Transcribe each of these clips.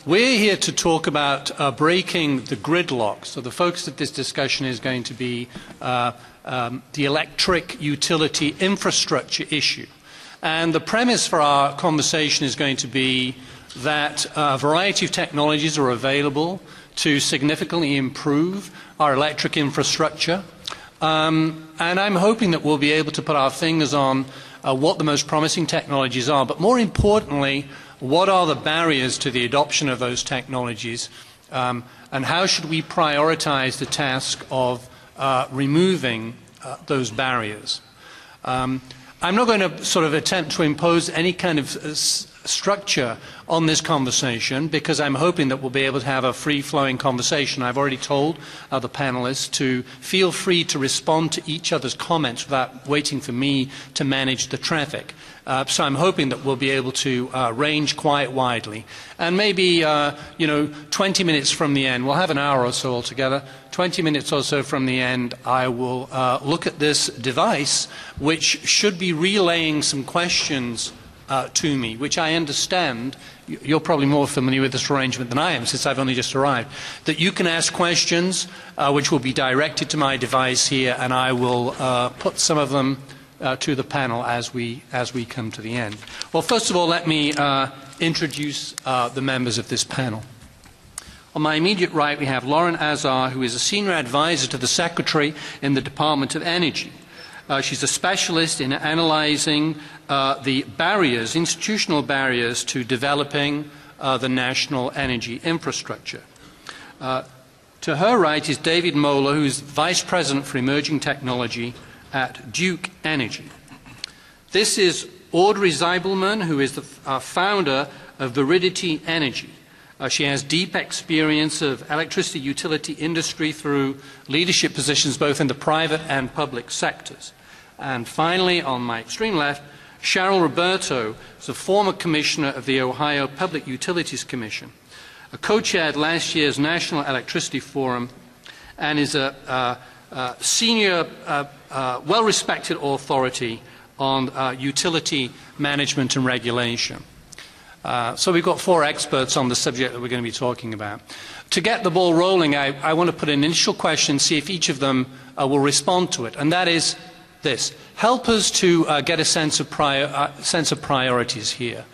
We're here to talk about breaking the gridlock. So the focus of this discussion is going to be the electric utility infrastructure issue. And the premise for our conversation is going to be that a variety of technologies are available to significantly improve our electric infrastructure. And I'm hoping that we'll be able to put our fingers on what the most promising technologies are, but more importantly, what are the barriers to the adoption of those technologies, and how should we prioritize the task of removing those barriers. I'm not going to sort of attempt to impose any kind of structure on this conversation because I'm hoping that we'll be able to have a free-flowing conversation. I've already told the panelists to feel free to respond to each other's comments without waiting for me to manage the traffic. So I'm hoping that we'll be able to range quite widely. And maybe, 20 minutes from the end, we'll have an hour or so altogether, 20 minutes or so from the end, I will look at this device, which should be relaying some questions to me, which I understand, you're probably more familiar with this arrangement than I am since I've only just arrived, that you can ask questions which will be directed to my device here, and I will put some of them to the panel as we come to the end. Well, first of all, let me introduce the members of this panel. On my immediate right, we have Lauren Azar, who is a senior advisor to the Secretary in the Department of Energy. She's a specialist in analyzing the barriers, institutional barriers to developing the national energy infrastructure. To her right is David Mohler, who is Vice President for Emerging Technology at Duke Energy. This is Audrey Zibelman, who is the founder of Viridity Energy. She has deep experience of electricity utility industry through leadership positions both in the private and public sectors. And finally, on my extreme left, Cheryl Roberto is a former commissioner of the Ohio Public Utilities Commission, co-chaired last year's National Electricity Forum, and is a senior, well-respected authority on utility management and regulation. So we've got 4 experts on the subject that we're going to be talking about. To get the ball rolling, I want to put an initial question, see if each of them will respond to it, and that is this. Help us to get a sense of priorities here.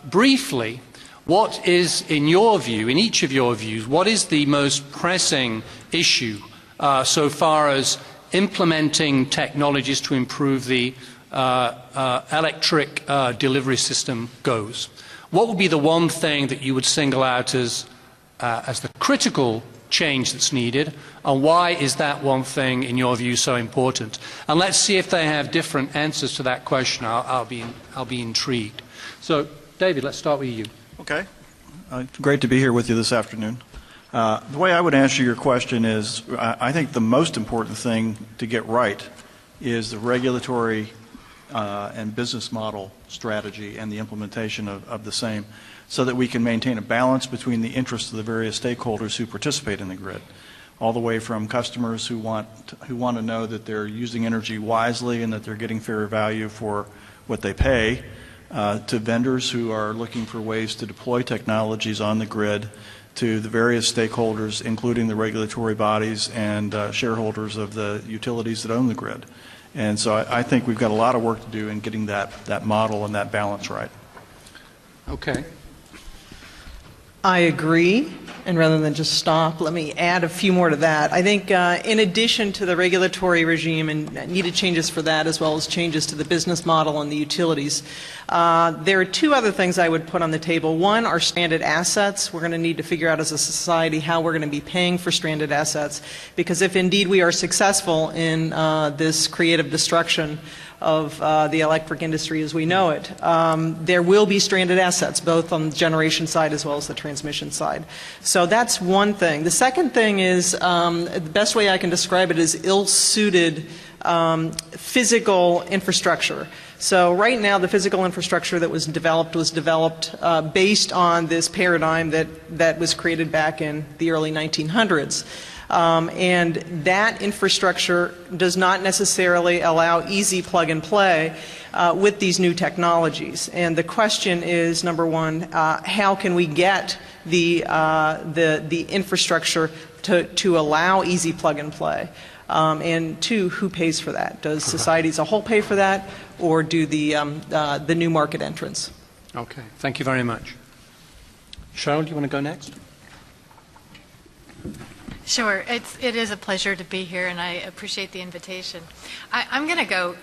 Briefly, what is, in your view, in each of your views, what is the most pressing issue so far as implementing technologies to improve the electric delivery system goes? What would be the one thing that you would single out as the critical change that's needed, and why is that one thing, in your view, so important? And let's see if they have different answers to that question. I'll be intrigued. So, David, let's start with you. Okay. Great to be here with you this afternoon. The way I would answer your question is, I think the most important thing to get right is the regulatory and business model strategy and the implementation of the same, so that we can maintain a balance between the interests of the various stakeholders who participate in the grid, all the way from customers who want to know that they're using energy wisely and that they're getting fair value for what they pay, to vendors who are looking for ways to deploy technologies on the grid, to the various stakeholders, including the regulatory bodies and shareholders of the utilities that own the grid. And so I think we've got a lot of work to do in getting that model and that balance right. Okay. I agree, and rather than just stop, let me add a few more to that. I think in addition to the regulatory regime and needed changes for that, as well as changes to the business model and the utilities, there are 2 other things I would put on the table. One are stranded assets. We're going to need to figure out as a society how we're going to be paying for stranded assets, because if indeed we are successful in this creative destruction of the electric industry as we know it, there will be stranded assets, both on the generation side as well as the transmission side. So that's one thing. The second thing is, the best way I can describe it is ill-suited physical infrastructure. So right now the physical infrastructure that was developed based on this paradigm that was created back in the early 1900s. And that infrastructure does not necessarily allow easy plug and play with these new technologies. And the question is, number one, how can we get the infrastructure to allow easy plug and play. And two, who pays for that? Does society as a whole pay for that, or do the new market entrants? Okay, thank you very much. Cheryl, do you want to go next? Sure, it is a pleasure to be here, and I appreciate the invitation. I'm going to go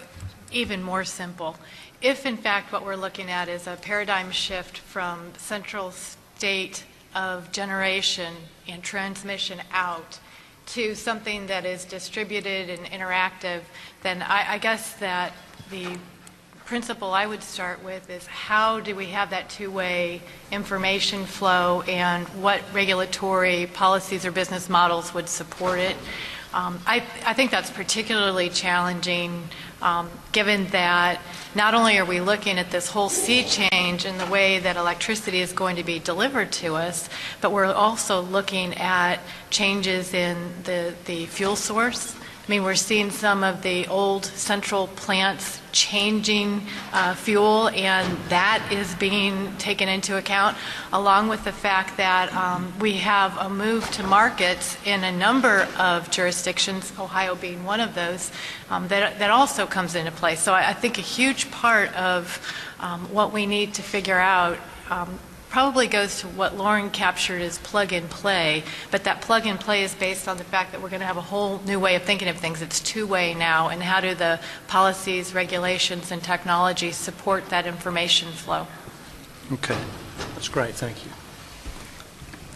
even more simple. If, in fact, what we're looking at is a paradigm shift from central state of generation and transmission out to something that is distributed and interactive, then I guess that the principle I would start with is how do we have that two-way information flow, and what regulatory policies or business models would support it. I think that's particularly challenging given that not only are we looking at this whole sea change in the way that electricity is going to be delivered to us, but we're also looking at changes in the fuel source. I mean, we're seeing some of the old central plants changing fuel, and that is being taken into account, along with the fact that we have a move to markets in a number of jurisdictions, Ohio being one of those, that also comes into play. So I think a huge part of what we need to figure out probably goes to what Lauren captured as plug and play, but that plug and play is based on the fact that we're going to have a whole new way of thinking of things. It's two-way now, and how do the policies, regulations, and technology support that information flow? Okay, that's great, thank you.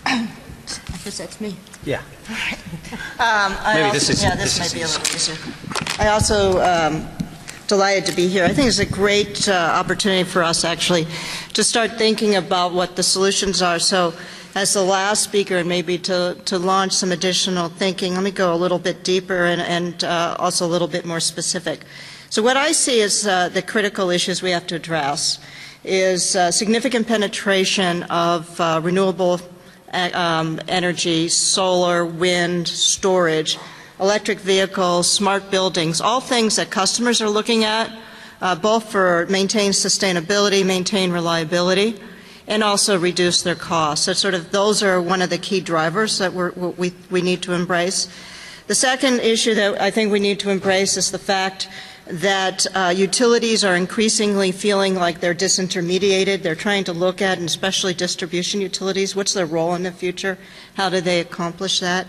I guess that's me. Yeah. Maybe this might be a little easier. I also delighted to be here. I think it's a great opportunity for us actually to start thinking about what the solutions are. So as the last speaker, and maybe to launch some additional thinking, let me go a little bit deeper and also a little bit more specific. So what I see as the critical issues we have to address is significant penetration of renewable energy, solar, wind, storage, electric vehicles, smart buildings, all things that customers are looking at, both for maintain sustainability, maintain reliability, and also reduce their costs. So sort of those are one of the key drivers that we need to embrace. The second issue that I think we need to embrace is the fact that utilities are increasingly feeling like they're disintermediated. They're trying to look at, and especially distribution utilities, what's their role in the future? How do they accomplish that?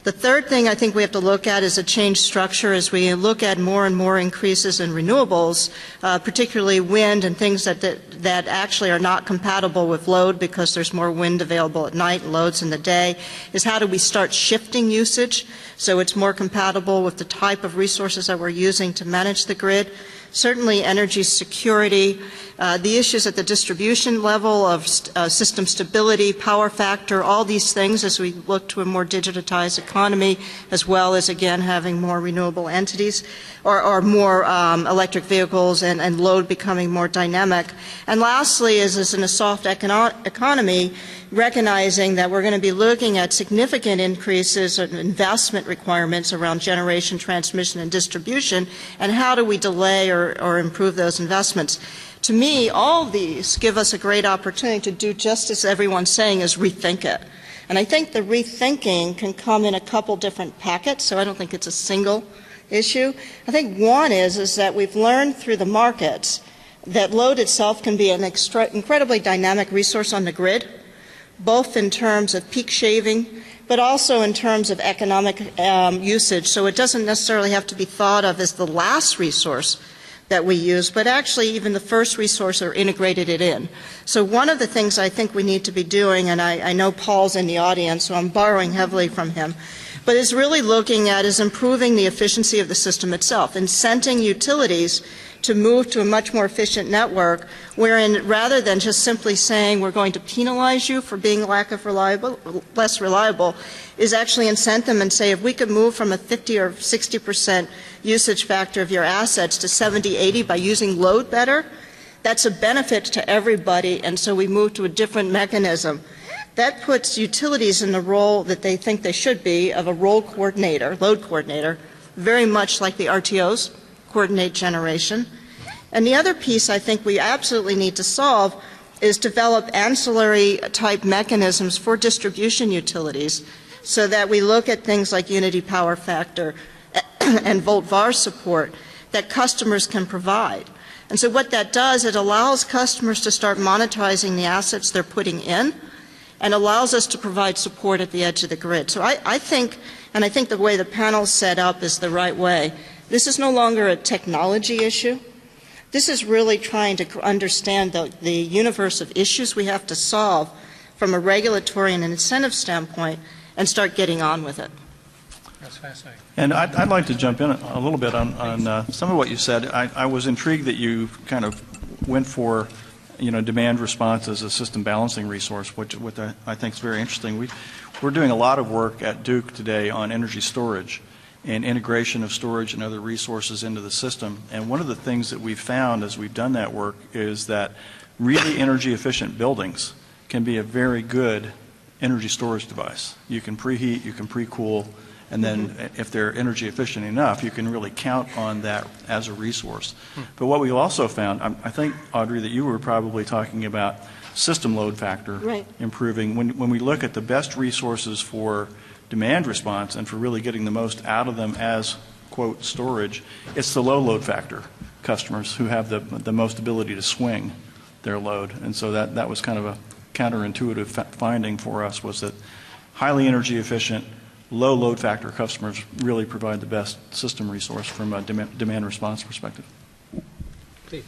The third thing I think we have to look at is a changed structure as we look at more and more increases in renewables, particularly wind and things that actually are not compatible with load because there's more wind available at night and loads in the day, is how do we start shifting usage so it's more compatible with the type of resources that we're using to manage the grid. Certainly energy security, the issues at the distribution level of system stability, power factor, all these things as we look to a more digitized economy, as well as, again, having more renewable entities or more electric vehicles and load becoming more dynamic. And lastly, is in a soft economy, recognizing that we're going to be looking at significant increases in investment requirements around generation, transmission, and distribution, and how do we delay or improve those investments. To me, all of these give us a great opportunity to do just as everyone's saying, is rethink it. And I think the rethinking can come in a couple different packets, so I don't think it's a single issue. I think one is that we've learned through the markets that load itself can be an incredibly dynamic resource on the grid, both in terms of peak shaving, but also in terms of economic usage. So it doesn't necessarily have to be thought of as the last resource that we use, but actually even the first resource or integrated it in. So one of the things I think we need to be doing, and I know Paul's in the audience, so I'm borrowing heavily from him, but is really looking at is improving the efficiency of the system itself, incenting utilities to move to a much more efficient network, wherein rather than just simply saying we're going to penalize you for being less reliable, is actually incent them and say if we could move from a 50 or 60% usage factor of your assets to 70, 80 by using load better, that's a benefit to everybody, and so we move to a different mechanism. That puts utilities in the role that they think they should be of a load coordinator, very much like the RTOs, coordinate generation. And the other piece I think we absolutely need to solve is develop ancillary type mechanisms for distribution utilities so that we look at things like unity power factor and volt-var support that customers can provide. And so what that does, it allows customers to start monetizing the assets they're putting in and allows us to provide support at the edge of the grid. So I think the way the panel's set up is the right way. This is no longer a technology issue. This is really trying to understand the universe of issues we have to solve from a regulatory and an incentive standpoint and start getting on with it. That's fascinating. And I'd like to jump in a little bit on some of what you said. I was intrigued that you kind of went for, demand response as a system balancing resource, which I think is very interesting. We're doing a lot of work at Duke today on energy storage and integration of storage and other resources into the system. And one of the things that we've found as we've done that work is that really energy efficient buildings can be a very good energy storage device. You can preheat, you can pre-cool, and then if they're energy efficient enough, you can really count on that as a resource. But what we also found, I think, Audrey, that you were probably talking about system load factor improving. When we look at the best resources for demand response and for really getting the most out of them as, quote, storage, it's the low load factor customers who have the most ability to swing their load. And so that was kind of a counterintuitive finding for us, was that highly energy efficient, low load factor customers really provide the best system resource from a demand response perspective. Please.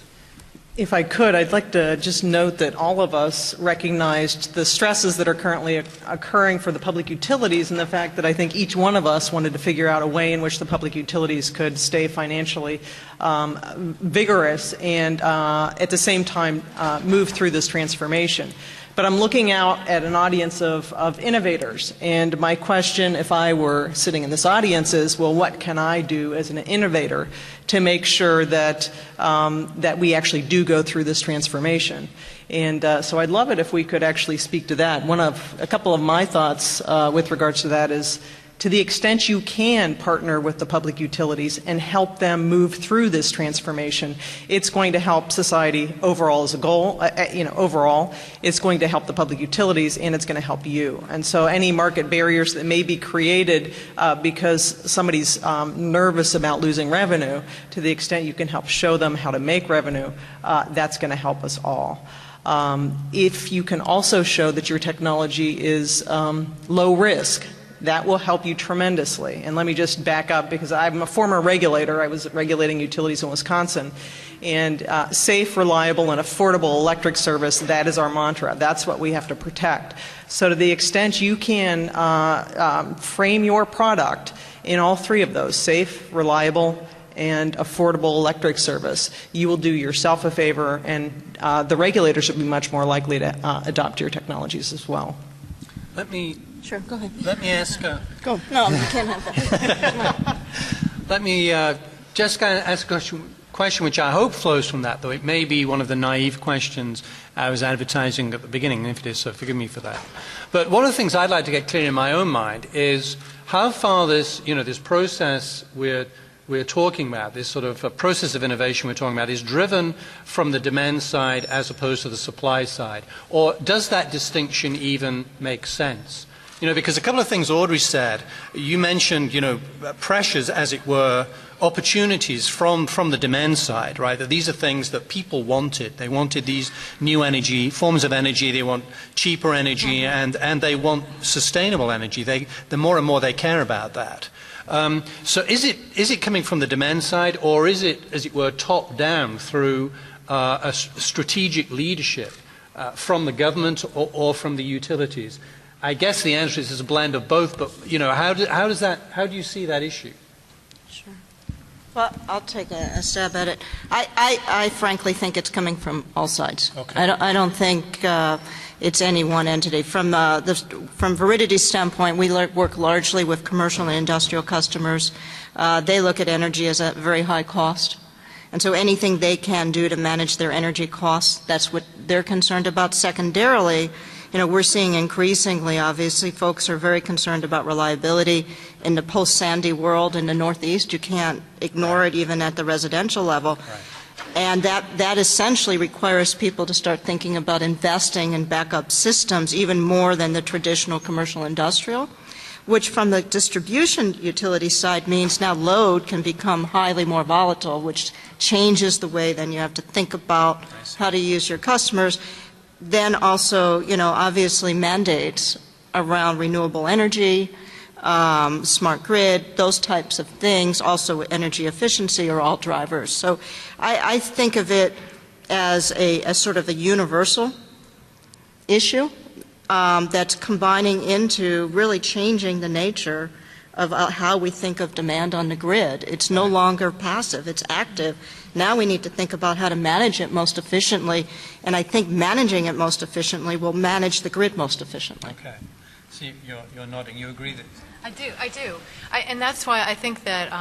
If I could, I'd like to just note that all of us recognized the stresses that are currently occurring for the public utilities, and the fact that I think each one of us wanted to figure out a way in which the public utilities could stay financially vigorous and at the same time move through this transformation. But I'm looking out at an audience of innovators, and my question, if I were sitting in this audience, is, well, what can I do as an innovator to make sure that that we actually do go through this transformation? And so I'd love it if we could actually speak to that. A couple of my thoughts with regards to that is, to the extent you can partner with the public utilities and help them move through this transformation, it's going to help society overall as a goal. Overall, it's going to help the public utilities, and it's going to help you. And so any market barriers that may be created because somebody's nervous about losing revenue, to the extent you can help show them how to make revenue, that's going to help us all. If you can also show that your technology is low risk, that will help you tremendously. And let me just back up, because I'm a former regulator. I was regulating utilities in Wisconsin. And safe, reliable, and affordable electric service, that is our mantra. That's what we have to protect. So to the extent you can frame your product in all three of those, safe, reliable, and affordable electric service, you will do yourself a favor, and the regulators will be much more likely to adopt your technologies as well. Sure, go ahead. Let me ask. Go. No, you can't have that. Let me just kind of ask a question which I hope flows from that, though it may be one of the naive questions I was advertising at the beginning. If it is, so forgive me for that. But one of the things I'd like to get clear in my own mind is how far this process we're talking about, this sort of process of innovation we're talking about, is driven from the demand side as opposed to the supply side, or does that distinction even make sense? Because a couple of things Audrey said, you mentioned, pressures, as it were, opportunities from the demand side, right? That these are things that people wanted. They wanted these new forms of energy. They want cheaper energy, and they want sustainable energy. The more and more they care about that. So is it coming from the demand side, or is it, as it were, top down through a strategic leadership from the government or from the utilities? I guess the answer is a blend of both, but how do you see that issue? Sure. Well, I'll take a stab at it. I frankly think it's coming from all sides. Okay. I don't think it's any one entity. From Viridity's standpoint, we work largely with commercial and industrial customers. They look at energy as a very high cost. And so anything they can do to manage their energy costs, that's what they're concerned about. Secondarily, we're seeing increasingly, obviously, folks are very concerned about reliability. In the post-Sandy world in the Northeast, you can't ignore it even at the residential level. Right. And that essentially requires people to start thinking about investing in backup systems even more than the traditional commercial industrial, which from the distribution utility side means now load can become highly more volatile, which changes the way then you have to think about how to use your customers. Then also, you know, obviously mandates around renewable energy, smart grid, those types of things, also energy efficiency are all drivers. So I think of it as a sort of a universal issue that's combining into really changing the nature of how we think of demand on the grid. It's no longer passive, it's active. Now we need to think about how to manage it most efficiently, and I think managing it most efficiently will manage the grid most efficiently. Okay. So you're nodding. You agree that... I do. And that's why I think that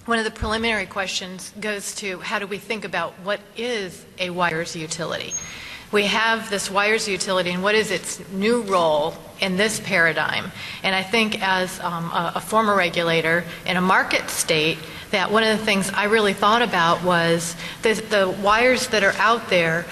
one of the preliminary questions goes to how do we think about what is a wires utility? We have this wires utility, and what is its new role in this paradigm? And I think as a former regulator in a market state, that one of the things I really thought about was the wires that are out there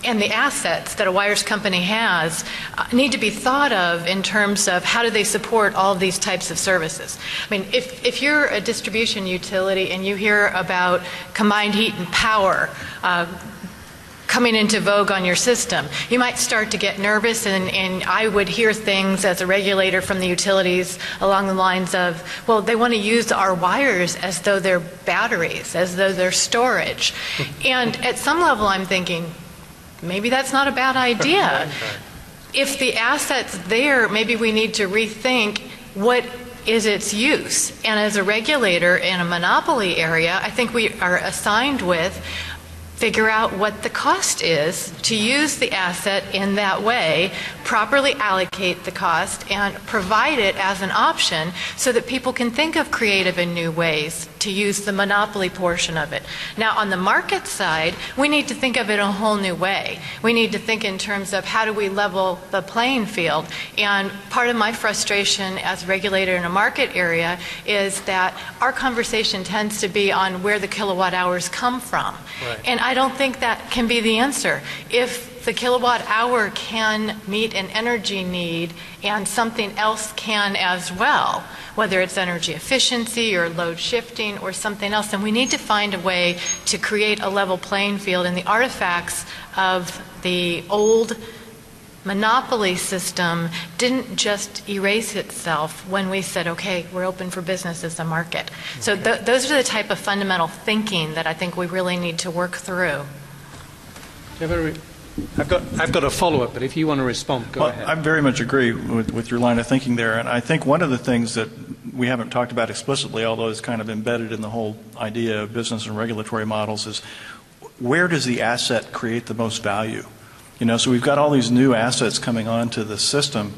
and the assets that a wires company has need to be thought of in terms of how do they support all of these types of services. I mean, if you're a distribution utility and you hear about combined heat and power coming into vogue on your system, you might start to get nervous, and I would hear things as a regulator from the utilities along the lines of, well, they want to use our wires as though they're batteries, as though they're storage. And at some level I'm thinking, maybe that's not a bad idea. If the asset's there, maybe we need to rethink what is its use. And as a regulator in a monopoly area, I think we are assigned with figure out what the cost is to use the asset in that way, properly allocate the cost, and provide it as an option so that people can think of creative and new ways to use the monopoly portion of it. Now, on the market side, we need to think of it in a whole new way. We need to think in terms of how do we level the playing field. And part of my frustration as a regulator in a market area is that our conversation tends to be on where the kilowatt hours come from. Right. And I don't think that can be the answer. If the kilowatt hour can meet an energy need and something else can as well, whether it's energy efficiency or load shifting or something else, then we need to find a way to create a level playing field. And the artifacts of the old monopoly system didn't just erase itself when we said, okay, we're open for business as a market. So those are the type of fundamental thinking that I think we really need to work through. I've got a follow-up, but if you want to respond, go ahead. I very much agree with your line of thinking there, and I think one of the things that we haven't talked about explicitly, although it's kind of embedded in the whole idea of business and regulatory models, is where does the asset create the most value? You know, so we've got all these new assets coming onto the system.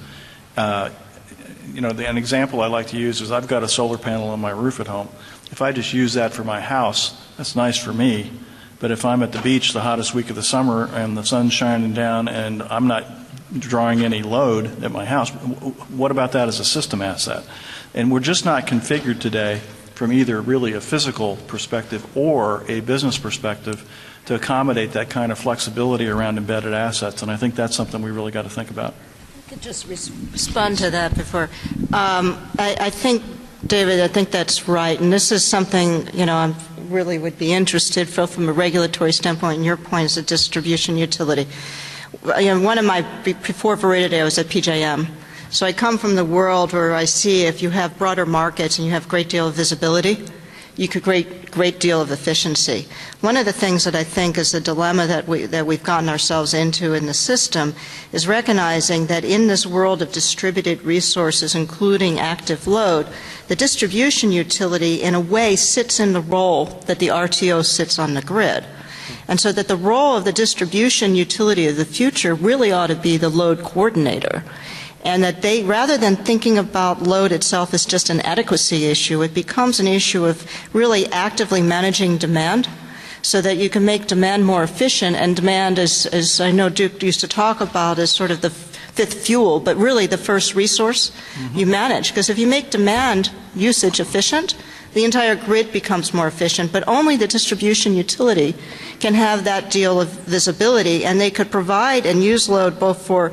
You know, an example I like to use is I've got a solar panel on my roof at home. If I just use that for my house, that's nice for me. But if I'm at the beach the hottest week of the summer and the sun's shining down and I'm not drawing any load at my house, what about that as a system asset? And we're just not configured today from either really a physical perspective or a business perspective to accommodate that kind of flexibility around embedded assets. And I think that's something we really got to think about. I could just respond to that before. I think, David, I think that's right. And this is something, you know, I really would be interested from a regulatory standpoint, and your point is a distribution utility. You know, before Viridity, I was at PJM. So I come from the world where I see if you have broader markets and you have a great deal of visibility, you could great deal of efficiency. One of the things that I think is the dilemma that we've gotten ourselves into in the system is recognizing that in this world of distributed resources, including active load, the distribution utility in a way sits in the role that the RTO sits on the grid. And so that the role of the distribution utility of the future really ought to be the load coordinator. And that they, rather than thinking about load itself as just an adequacy issue, it becomes an issue of really actively managing demand so that you can make demand more efficient. And demand, as I know Duke used to talk about, is sort of the fifth fuel, but really the first resource you manage. Because if you make demand usage efficient, the entire grid becomes more efficient, but only the distribution utility can have that deal of visibility, and they could provide and use load both for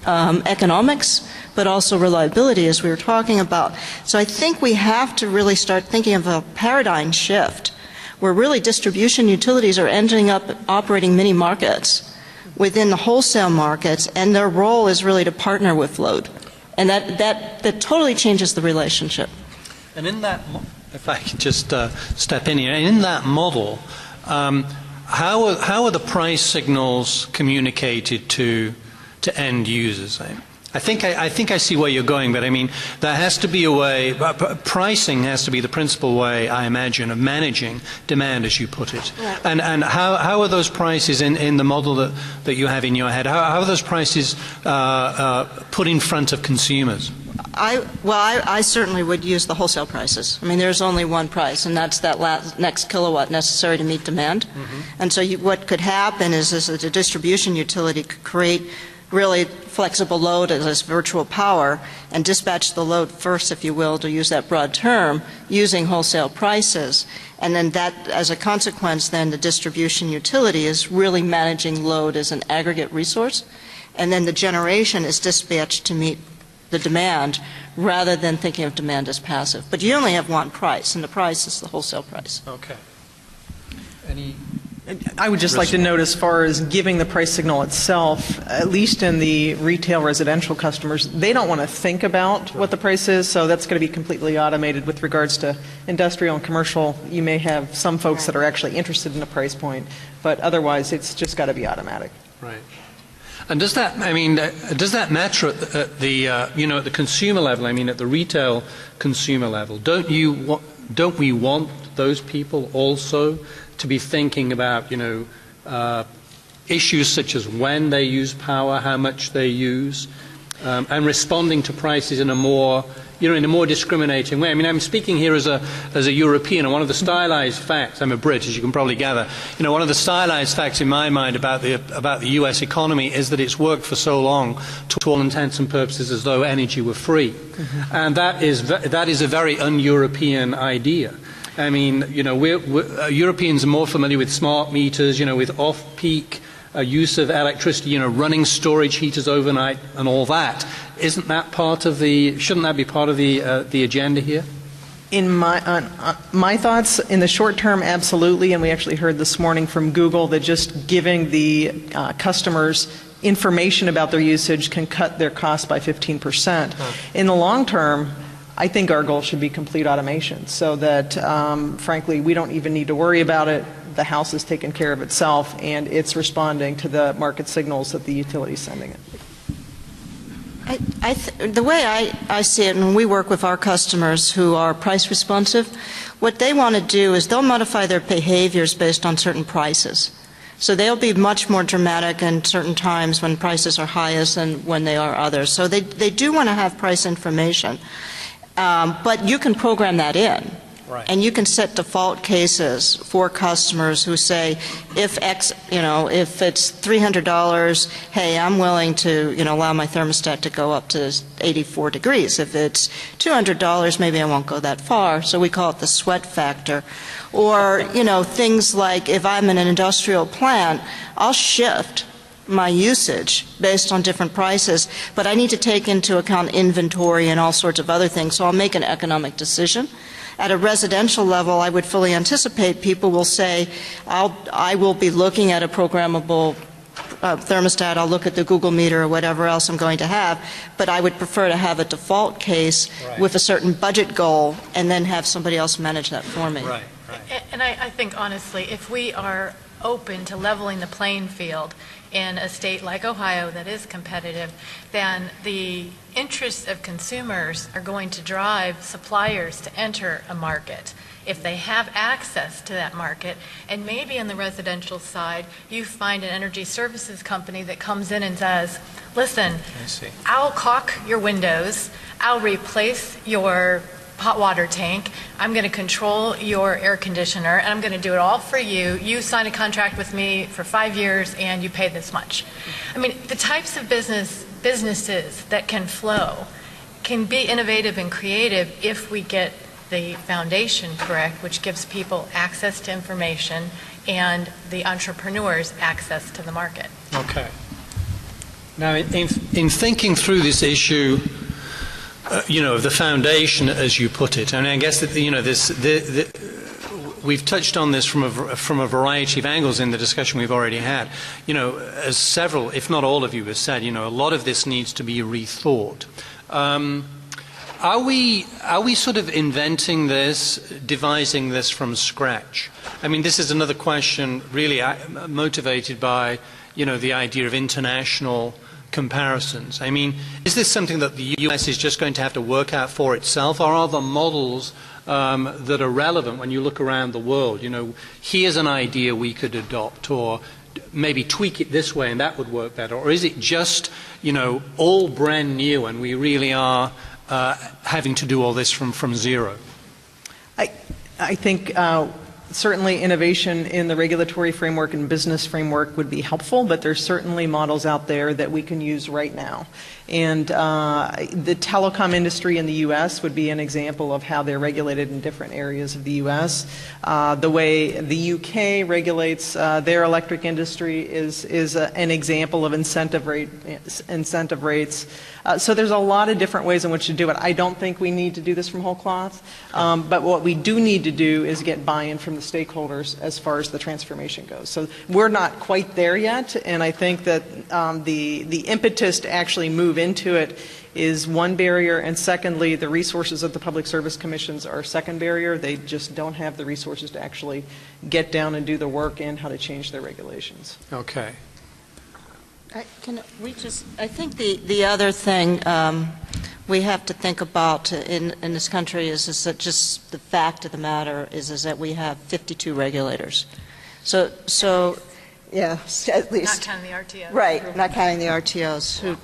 economics, but also reliability, as we were talking about. So I think we have to really start thinking of a paradigm shift, where really distribution utilities are ending up operating mini markets within the wholesale markets, and their role is really to partner with load. And that totally changes the relationship. And in that, if I could just step in here, in that model, how are the price signals communicated to end users? I think I see where you're going, but I mean, there has to be a way, pricing has to be the principal way, I imagine, of managing demand, as you put it. Right. And how are those prices in the model that you have in your head, how are those prices put in front of consumers? I certainly would use the wholesale prices. I mean, there's only one price, and that's that next kilowatt necessary to meet demand. Mm-hmm. And so what could happen is that a distribution utility could create really flexible load as this virtual power and dispatch the load first, if you will, to use that broad term, using wholesale prices. And then that, as a consequence, then the distribution utility is really managing load as an aggregate resource. And then the generation is dispatched to meet the demand rather than thinking of demand as passive. But you only have one price, and the price is the wholesale price. Okay. I would just like to note, as far as giving the price signal itself, at least in the retail residential customers, they don't want to think about what the price is, so that's going to be completely automated. With regards to industrial and commercial, you may have some folks that are actually interested in a price point, but otherwise it's just got to be automatic. Right. And does that matter at the consumer level? I mean, at the retail consumer level, don't we want those people also to be thinking about, issues such as when they use power, how much they use, and responding to prices in a more discriminating way? I mean, I'm speaking here as a European, and one of the stylized facts, I'm a Brit, as you can probably gather, one of the stylized facts in my mind about the US economy is that it's worked for so long, to all intents and purposes, as though energy were free. Mm-hmm. And that is a very un-European idea. I mean, Europeans are more familiar with smart meters, with off-peak use of electricity, running storage heaters overnight and all that. Shouldn't that be part of the agenda here? In my thoughts, in the short term, absolutely, and we actually heard this morning from Google that just giving the customers information about their usage can cut their costs by 15%. Huh. In the long term, I think our goal should be complete automation, so that, frankly, we don't even need to worry about it. The house is taking care of itself, and it's responding to the market signals that the utility is sending it. The way I see it, when we work with our customers who are price responsive, what they want to do is they'll modify their behaviors based on certain prices. So they'll be much more dramatic in certain times when prices are highest than when they are others. So they do want to have price information. But you can program that in. Right. And you can set default cases for customers who say, if it's $300, hey, I'm willing to, allow my thermostat to go up to 84 degrees. If it's $200, maybe I won't go that far. So we call it the sweat factor. Or, things like if I'm in an industrial plant, I'll shift my usage based on different prices, but I need to take into account inventory and all sorts of other things, so I'll make an economic decision. At a residential level, I would fully anticipate people will say, I will be looking at a programmable thermostat, I'll look at the Google meter or whatever else I'm going to have, but I would prefer to have a default case with a certain budget goal and then have somebody else manage that for me. Right. And I think, honestly, if we are open to leveling the playing field in a state like Ohio that is competitive, then the interests of consumers are going to drive suppliers to enter a market if they have access to that market. And maybe on the residential side, you find an energy services company that comes in and says, listen, I'll caulk your windows, I'll replace your hot water tank, I'm going to control your air conditioner, and I'm going to do it all for you. You sign a contract with me for 5 years and you pay this much. I mean, the types of businesses that can flow can be innovative and creative if we get the foundation correct, which gives people access to information and the entrepreneurs access to the market. Okay. Now, in thinking through this issue, of the foundation, as you put it, and I guess that we've touched on this from a variety of angles in the discussion we've already had. As several, if not all of you have said, a lot of this needs to be rethought. Are we sort of inventing this, devising this from scratch? I mean, this is another question really motivated by, the idea of international comparisons. I mean, is this something that the US is just going to have to work out for itself, or are there models that are relevant when you look around the world? Here's an idea we could adopt, or maybe tweak it this way and that would work better, or is it just, all brand new and we really are having to do all this from zero? I think certainly innovation in the regulatory framework and business framework would be helpful, but there's certainly models out there that we can use right now. And the telecom industry in the U.S. would be an example of how they're regulated in different areas of the U.S. The way the U.K. regulates their electric industry is an example of incentive rates. So there's a lot of different ways in which to do it. I don't think we need to do this from whole cloth, but what we do need to do is get buy-in from the stakeholders as far as the transformation goes. So we're not quite there yet, and I think that the impetus to actually move into it is one barrier, and secondly, the resources of the public service commissions are a second barrier. They just don't have the resources to actually get down and do the work and how to change their regulations. Okay. I think the other thing we have to think about in this country is that just the fact of the matter is that we have 52 regulators. So yeah, at least. Not counting the RTOs. Right, not counting the RTOs.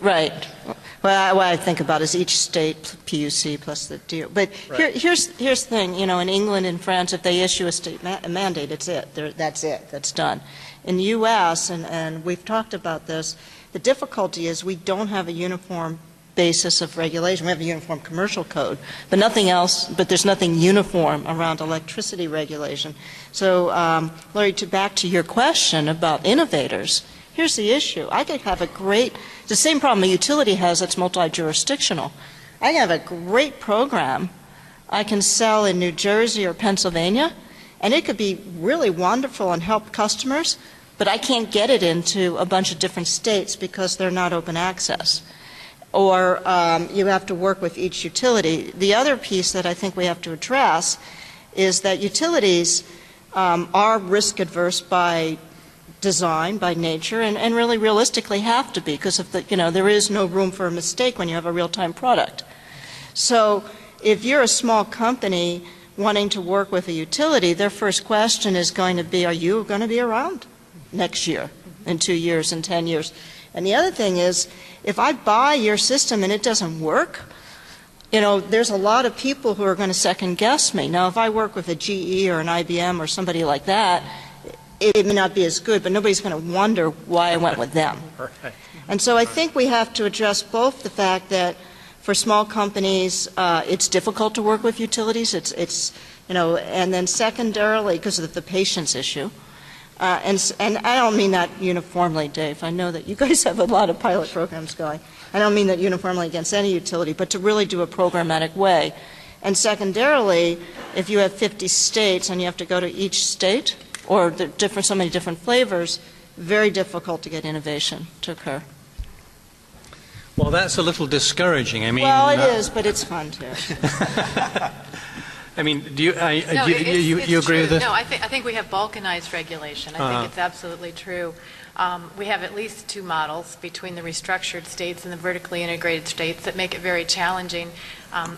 Right. Well, what I think about is each state PUC plus the DO. But right. Here's the thing. In England and France, if they issue a state mandate, it's it. That's it. That's done. In the U.S., and we've talked about this, the difficulty is we don't have a uniform basis of regulation. We have a uniform commercial code, but nothing else. But there's nothing uniform around electricity regulation. So, Larry, back to your question about innovators. Here's the issue. I could have the same problem a utility has that's multi-jurisdictional. I can have a great program I can sell in New Jersey or Pennsylvania, and it could be really wonderful and help customers, but I can't get it into a bunch of different states because they're not open access. Or you have to work with each utility. The other piece that I think we have to address is that utilities are risk adverse by design, by nature, and really realistically have to be because of there is no room for a mistake when you have a real-time product. So if you're a small company wanting to work with a utility, their first question is going to be, are you going to be around next year, in 2 years, in 10 years? And the other thing is, if I buy your system and it doesn't work, there's a lot of people who are going to second guess me. Now, if I work with a GE or an IBM or somebody like that, it may not be as good, but nobody's going to wonder why I went with them. And so I think we have to address both the fact that for small companies, it's difficult to work with utilities. And then secondarily, because of the patience issue. And I don't mean that uniformly, Dave. I know that you guys have a lot of pilot programs going. I don't mean that uniformly against any utility, but to really do a programmatic way. And secondarily, if you have 50 states and you have to go to each state, or so many different flavors, very difficult to get innovation to occur. Well, that's a little discouraging. I mean, well, it is, but it's fun too. I mean, do you agree with this? No, I think we have balkanized regulation. I think it's absolutely true. We have at least two models between the restructured states and the vertically integrated states that make it very challenging.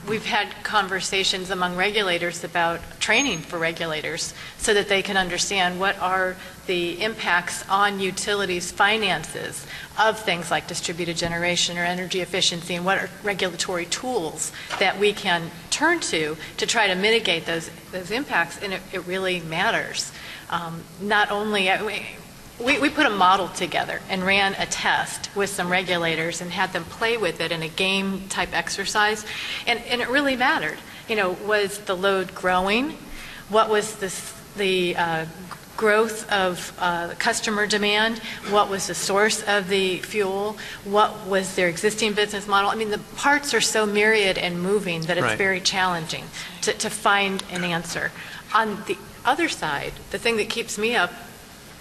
We've had conversations among regulators about training for regulators so that they can understand what are the impacts on utilities' finances of things like distributed generation or energy efficiency, and what are regulatory tools that we can turn to try to mitigate those impacts, and it really matters. Not only... We put a model together and ran a test with some regulators and had them play with it in a game-type exercise, and it really mattered was the load growing? What was the growth of customer demand? What was the source of the fuel? What was their existing business model? I mean, the parts are so myriad and moving that it's very challenging to find an answer. On the other side, the thing that keeps me up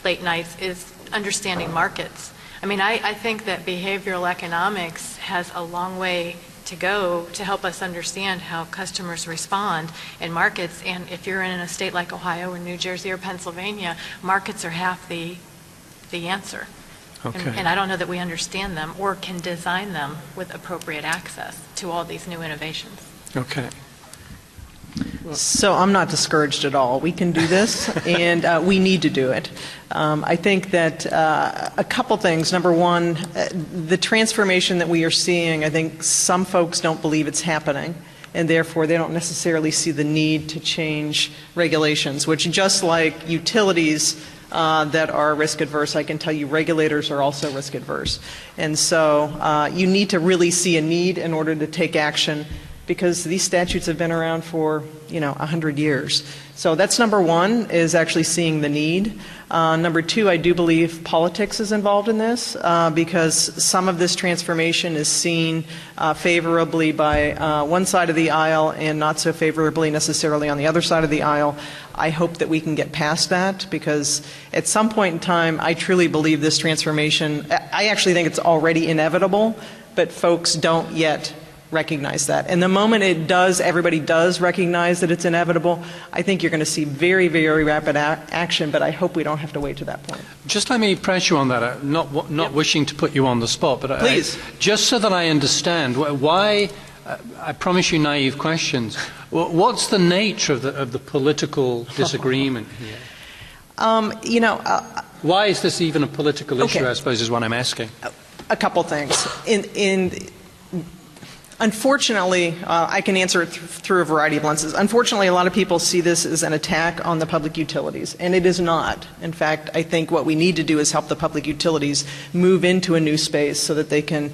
late nights is understanding markets. I mean, I think that behavioral economics has a long way to go to help us understand how customers respond in markets. And if you're in a state like Ohio or New Jersey or Pennsylvania, markets are half the answer. Okay. And I don't know that we understand them or can design them with appropriate access to all these new innovations. Okay. So I'm not discouraged at all. We can do this, and we need to do it. I think that a couple things. Number one, the transformation that we are seeing, I think some folks don't believe it's happening, and therefore they don't necessarily see the need to change regulations, which just like utilities that are risk adverse, I can tell you regulators are also risk adverse. And so you need to really see a need in order to take action, because these statutes have been around for, 100 years. So that's number one, is actually seeing the need. Number two, I do believe politics is involved in this, because some of this transformation is seen favorably by one side of the aisle and not so favorably necessarily on the other side of the aisle. I hope that we can get past that, because at some point in time, I truly believe this transformation, I actually think it's already inevitable, but folks don't yet recognize that. And the moment it does, everybody does recognize that it's inevitable, I think you're going to see very, very rapid action, but I hope we don't have to wait to that point. Just let me press you on that, not wishing to put you on the spot, but please. Just so that I understand, why, I promise you naive questions, what's the nature of the political disagreement here? Why is this even a political issue, I suppose, is what I'm asking. A couple things. Unfortunately, I can answer it through a variety of lenses. Unfortunately, a lot of people see this as an attack on the public utilities, and it is not. In fact, I think what we need to do is help the public utilities move into a new space so that they can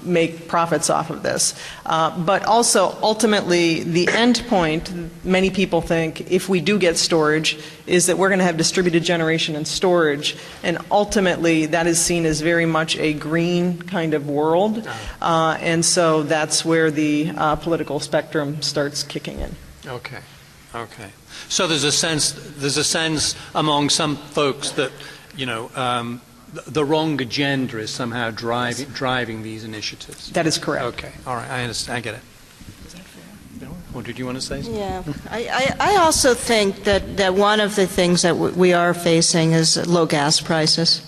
make profits off of this. But also, ultimately, the end point, many people think, if we do get storage, is that we're going to have distributed generation and storage, and ultimately that is seen as very much a green kind of world, and so that's where the political spectrum starts kicking in. Okay. So there's a sense among some folks that the wrong agenda is somehow driving these initiatives. That is correct. Okay. All right. I understand. I get it. Or did you want to say something? Yeah. I also think that one of the things that we are facing is low gas prices.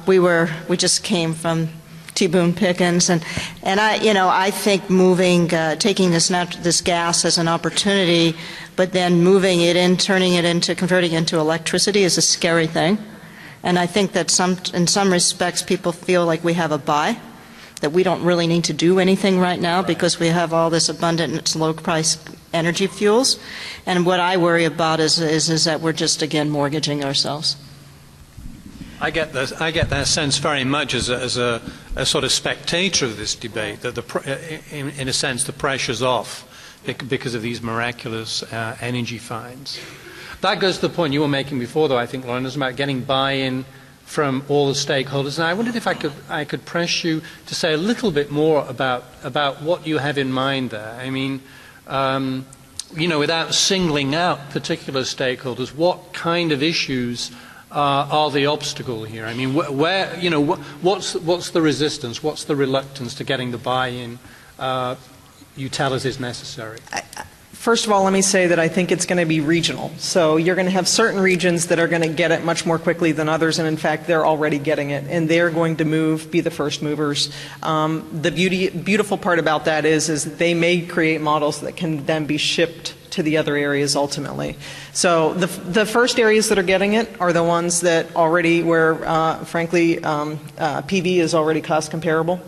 We just came from T-Boone Pickens, and I think taking this gas as an opportunity, but then moving it in, converting it into electricity is a scary thing. And I think that in some respects people feel like we have a buy, that we don't really need to do anything right now because we have all this abundant low-price energy fuels. And what I worry about is that we're just, again, mortgaging ourselves. I get that sense very much as a sort of spectator of this debate, that in a sense the pressure's off because of these miraculous energy finds. That goes to the point you were making before, though, I think, Lauren, is about getting buy-in from all the stakeholders. And I wondered if I could press you to say a little bit more about what you have in mind there. I mean, without singling out particular stakeholders, what kind of issues are the obstacle here? I mean, what's the resistance? What's the reluctance to getting the buy-in you tell us is necessary? First of all, let me say that I think it's going to be regional. So you're going to have certain regions that are going to get it much more quickly than others, and in fact, they're already getting it, and they're going to be the first movers. The beautiful part about that is they may create models that can then be shipped to the other areas ultimately. So the first areas that are getting it are the ones that already frankly, PV is already cost comparable.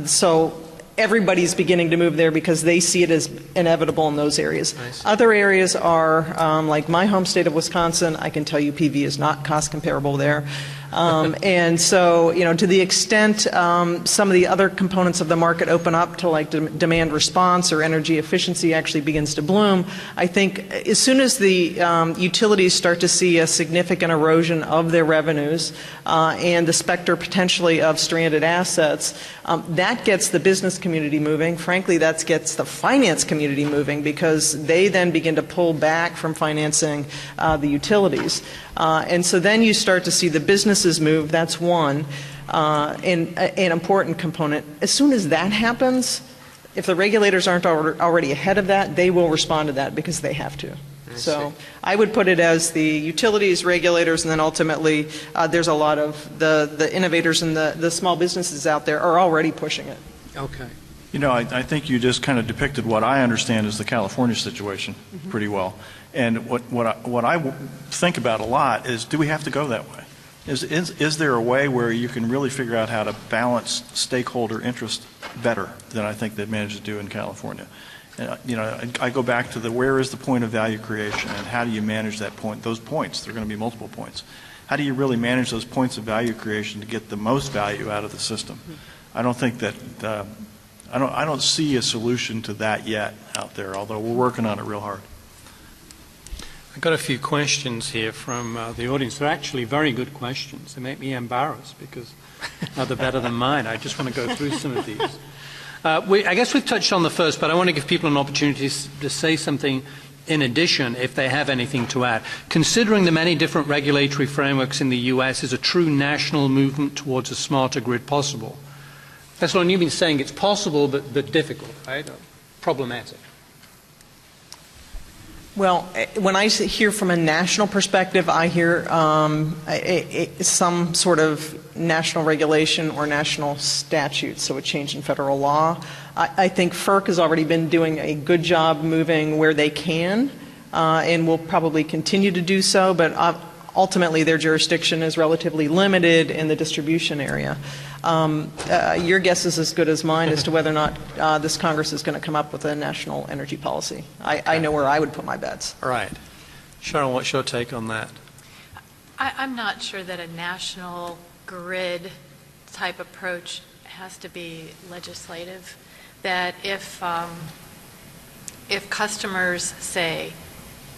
So everybody's beginning to move there because they see it as inevitable in those areas. Other areas are, like my home state of Wisconsin, I can tell you PV is not cost comparable there. And so, to the extent some of the other components of the market open up to like demand response or energy efficiency actually begins to bloom, I think as soon as the utilities start to see a significant erosion of their revenues and the specter potentially of stranded assets, that gets the business community moving. Frankly, that gets the finance community moving because they then begin to pull back from financing the utilities. And so then you start to see the businesses move. That's one, and an important component. As soon as that happens, if the regulators aren't already ahead of that, they will respond to that because they have to. So I would put it as the utilities, regulators, and then ultimately there's a lot of the innovators and the small businesses out there are already pushing it. Okay. I think you just kind of depicted what I understand as the California situation pretty well. And what I think about a lot is, do we have to go that way? Is there a way where you can really figure out how to balance stakeholder interest better than I think they've managed to do in California? I go back to where is the point of value creation and how do you manage that point? Those points, there are going to be multiple points. How do you really manage those points of value creation to get the most value out of the system? I don't think that I don't see a solution to that yet out there, although we're working on it real hard. I've got a few questions here from the audience. They're actually very good questions. They make me embarrassed because they're better than mine. I just want to go through some of these. I guess we've touched on the first, but I want to give people an opportunity to say something in addition if they have anything to add. Considering the many different regulatory frameworks in the U.S., is a true national movement towards a smarter grid possible? That's what you've been saying. It's possible, but difficult, right? Problematic. Well, when I hear from a national perspective, I hear some sort of national regulation or national statute, so a change in federal law. I think FERC has already been doing a good job moving where they can and will probably continue to do so, but ultimately their jurisdiction is relatively limited in the distribution area. Your guess is as good as mine as to whether or not this Congress is going to come up with a national energy policy. I know where I would put my bets. All right. Cheryl, what's your take on that? I'm not sure that a national grid type approach has to be legislative. That if customers say,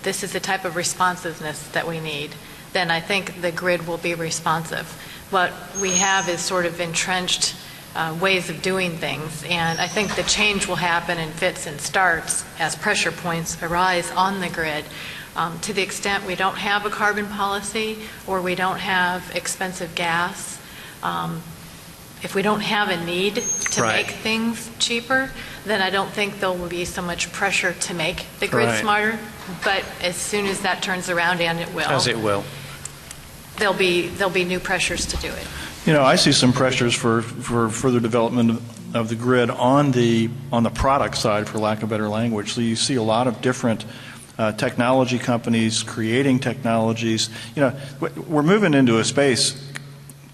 this is the type of responsiveness that we need, then I think the grid will be responsive. What we have is sort of entrenched ways of doing things, and I think the change will happen in fits and starts as pressure points arise on the grid. To the extent we don't have a carbon policy or we don't have expensive gas, if we don't have a need to make things cheaper, then I don't think there will be so much pressure to make the grid smarter. But as soon as that turns around, and it will. As it will. There'll be new pressures to do it. I see some pressures for further development of the grid on the product side, for lack of better language. So you see a lot of different technology companies creating technologies. We're moving into a space,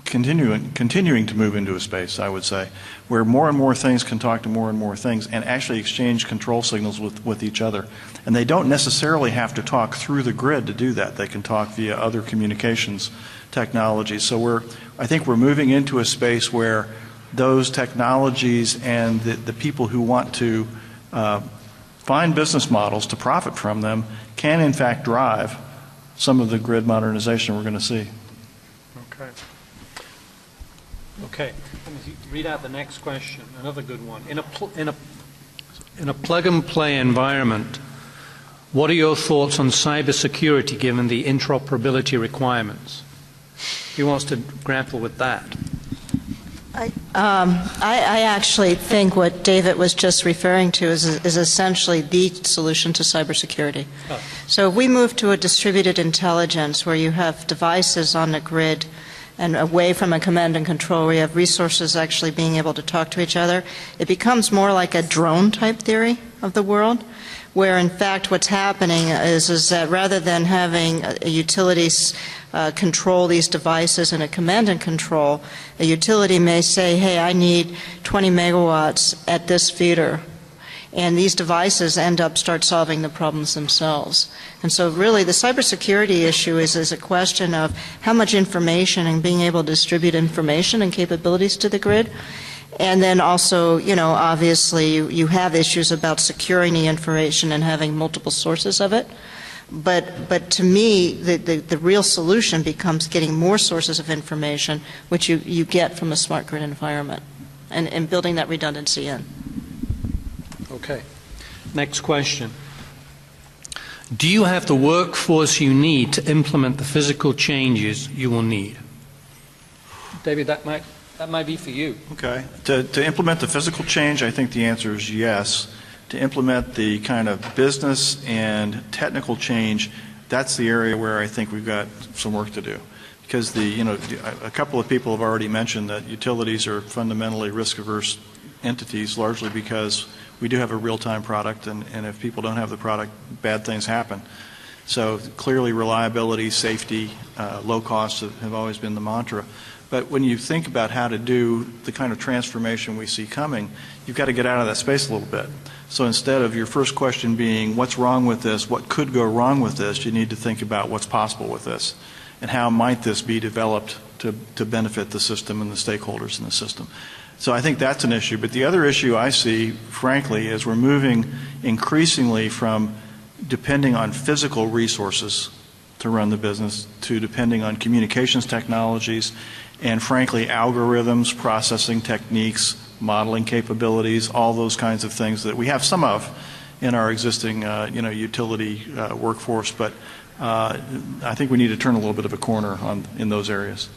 continuing to move into a space, I would say, where more and more things can talk to more and more things and actually exchange control signals with each other. And they don't necessarily have to talk through the grid to do that. They can talk via other communications technologies. So I think we're moving into a space where those technologies and the people who want to find business models to profit from them can in fact drive some of the grid modernization we're going to see. Okay. Let me read out the next question. Another good one. In a plug-and-play environment, what are your thoughts on cybersecurity given the interoperability requirements? Who wants to grapple with that? I actually think what David was just referring to is essentially the solution to cybersecurity. Oh. So if we move to a distributed intelligence where you have devices on the grid and away from a command and control where you have resources actually being able to talk to each other, it becomes more like a drone type theory of the world, where in fact what's happening is that rather than having utilities control these devices in a command and control, a utility may say, hey, I need 20 megawatts at this feeder. and these devices start solving the problems themselves. And so really the cybersecurity issue is a question of how much information and being able to distribute information and capabilities to the grid. And then also, obviously you have issues about securing the information and having multiple sources of it. But to me, the real solution becomes getting more sources of information, which you get from a smart grid environment, and building that redundancy in. Okay. Next question. Do you have the workforce you need to implement the physical changes you will need? David, that might be for you. Okay. To implement the physical change, I think the answer is yes. To implement the kind of business and technical change, that's the area where I think we've got some work to do. Because a couple of people have already mentioned that utilities are fundamentally risk-averse entities, largely because we do have a real-time product, and if people don't have the product, bad things happen. So clearly reliability, safety, low costs have always been the mantra. But when you think about how to do the kind of transformation we see coming, you've got to get out of that space a little bit. So instead of your first question being, what's wrong with this, what could go wrong with this, you need to think about what's possible with this, and how might this be developed to benefit the system and the stakeholders in the system. So I think that's an issue. But the other issue I see, frankly, is we're moving increasingly from depending on physical resources to run the business to depending on communications technologies and, frankly, algorithms, processing techniques, modeling capabilities, all those kinds of things that we have some of in our existing utility workforce. But I think we need to turn a little bit of a corner in those areas.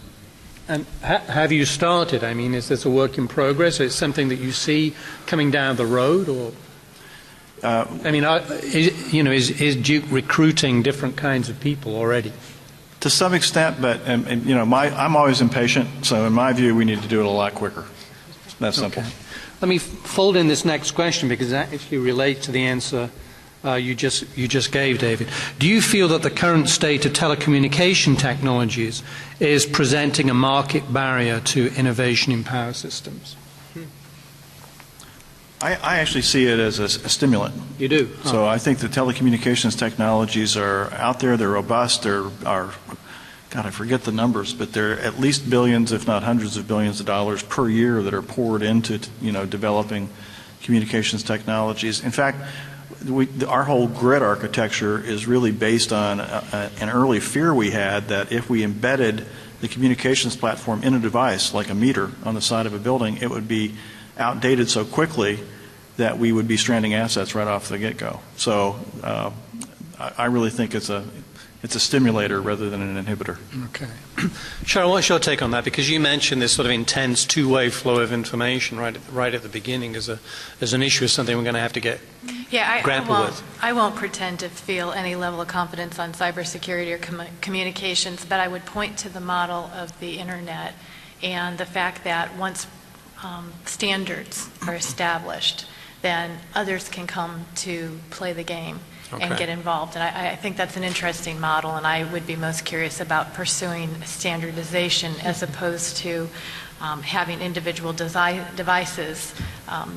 And have you started? I mean, is this a work in progress? Or is it something that you see coming down the road? Or is Duke recruiting different kinds of people already? To some extent, but I'm always impatient. So in my view, we need to do it a lot quicker. That's simple. Okay. Let me fold in this next question because that actually relates to the answer you just gave, David. Do you feel that the current state of telecommunication technologies is presenting a market barrier to innovation in power systems? I actually see it as a stimulant. You do? Oh. So I think the telecommunications technologies are out there, they're robust, God, I forget the numbers, but there are at least billions, if not hundreds of billions of dollars per year that are poured into developing communications technologies. In fact, our whole grid architecture is really based on an early fear we had that if we embedded the communications platform in a device, like a meter on the side of a building, it would be outdated so quickly that we would be stranding assets right off the get-go. So I really think it's a stimulator rather than an inhibitor. Okay. Cheryl, what's your take on that? Because you mentioned this sort of intense two-way flow of information right at the beginning as an issue, as something we're going to have to get grapple with. I won't pretend to feel any level of confidence on cybersecurity or communications, but I would point to the model of the Internet and the fact that once standards are established, then others can come to play the game. Okay. And get involved. And I think that's an interesting model, and I would be most curious about pursuing standardization as opposed to having individual devices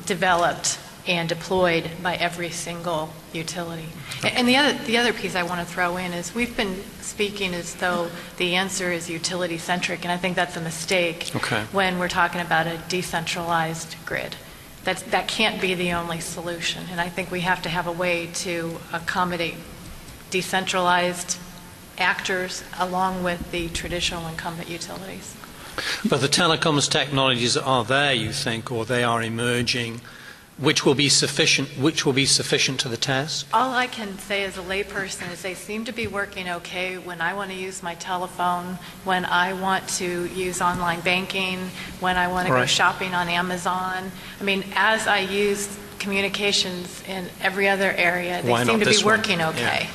developed and deployed by every single utility. And the other piece I want to throw in is we've been speaking as though the answer is utility-centric, and I think that's a mistake when we're talking about a decentralized grid. That can't be the only solution, and I think we have to have a way to accommodate decentralized actors along with the traditional incumbent utilities. But the telecoms technologies are there, you think, or they are emerging, which will be sufficient to the task? All I can say as a layperson is they seem to be working okay when I want to use my telephone, when I want to use online banking, when I want to go shopping on Amazon. I mean, as I use communications in every other area, they seem to be working okay.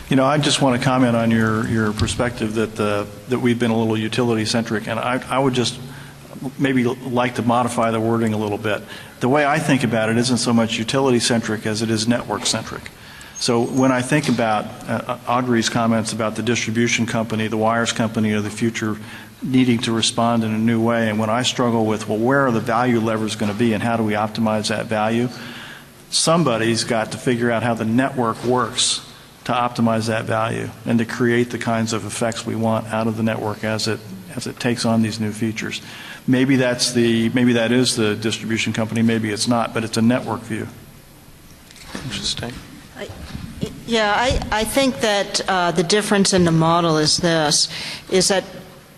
Yeah. I just want to comment on your perspective that we've been a little utility-centric, and I would just maybe like to modify the wording a little bit. The way I think about it isn't so much utility-centric as it is network-centric. So when I think about Audrey's comments about the distribution company, the wires company of the future needing to respond in a new way, and when I struggle with, well, where are the value levers going to be and how do we optimize that value, somebody's got to figure out how the network works to optimize that value and to create the kinds of effects we want out of the network as it takes on these new features. Maybe that is the distribution company, maybe it's not, but it's a network view. Interesting. I think that the difference in the model is this, is that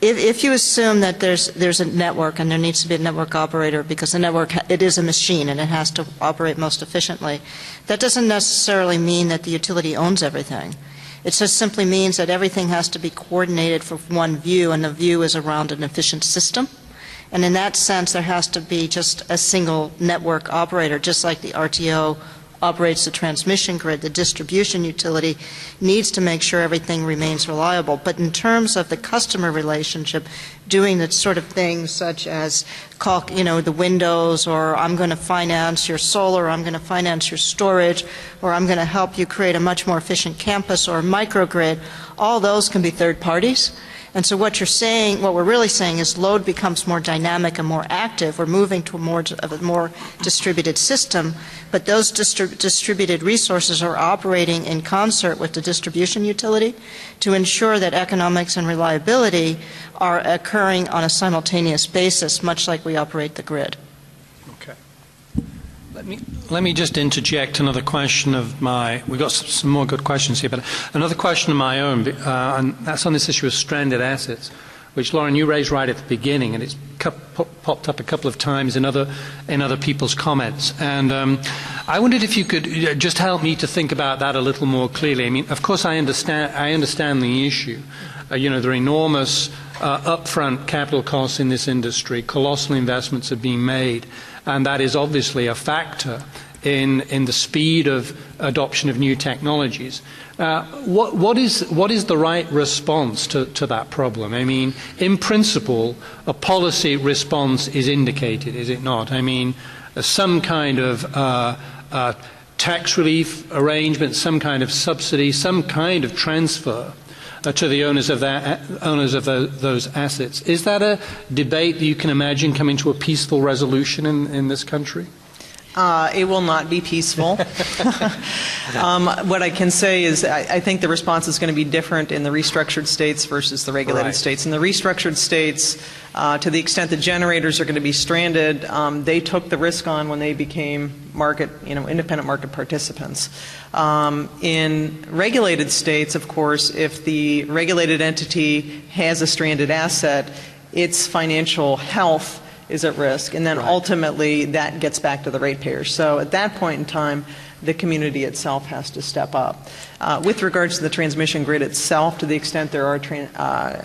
if you assume that there's a network and there needs to be a network operator because the network, it is a machine and it has to operate most efficiently, that doesn't necessarily mean that the utility owns everything. It just simply means that everything has to be coordinated for one view, and the view is around an efficient system. And in that sense, there has to be just a single network operator, just like the RTO operates the transmission grid. The distribution utility needs to make sure everything remains reliable. But in terms of the customer relationship, doing the sort of things such as the windows, or I'm going to finance your solar, or I'm going to finance your storage, or I'm going to help you create a much more efficient campus or microgrid, all those can be third parties. And so what we're really saying is load becomes more dynamic and more active. We're moving to a more distributed system, but those distributed resources are operating in concert with the distribution utility to ensure that economics and reliability are occurring on a simultaneous basis, much like we operate the grid. Okay. Let me just interject another question of we've got some more good questions here, but another question of my own, and that's on this issue of stranded assets, which, Lauren, you raised right at the beginning, and it's popped up a couple of times in other people's comments. And I wondered if you could just help me to think about that a little more clearly. I mean, of course, I understand the issue. There are enormous upfront capital costs in this industry. Colossal investments are being made. And that is obviously a factor in the speed of adoption of new technologies. What is the right response to that problem? I mean, in principle, a policy response is indicated, is it not? I mean, some kind of tax relief arrangement, some kind of subsidy, some kind of transfer to the owners of those assets. Is that a debate that you can imagine coming to a peaceful resolution in this country? It will not be peaceful. What I can say is I think the response is going to be different in the restructured states versus the regulated states. In the restructured states, to the extent that generators are going to be stranded, they took the risk on when they became independent market participants. In regulated states, of course, if the regulated entity has a stranded asset, its financial health is at risk, and then ultimately that gets back to the ratepayers. So at that point in time, the community itself has to step up. With regards to the transmission grid itself, to the extent there are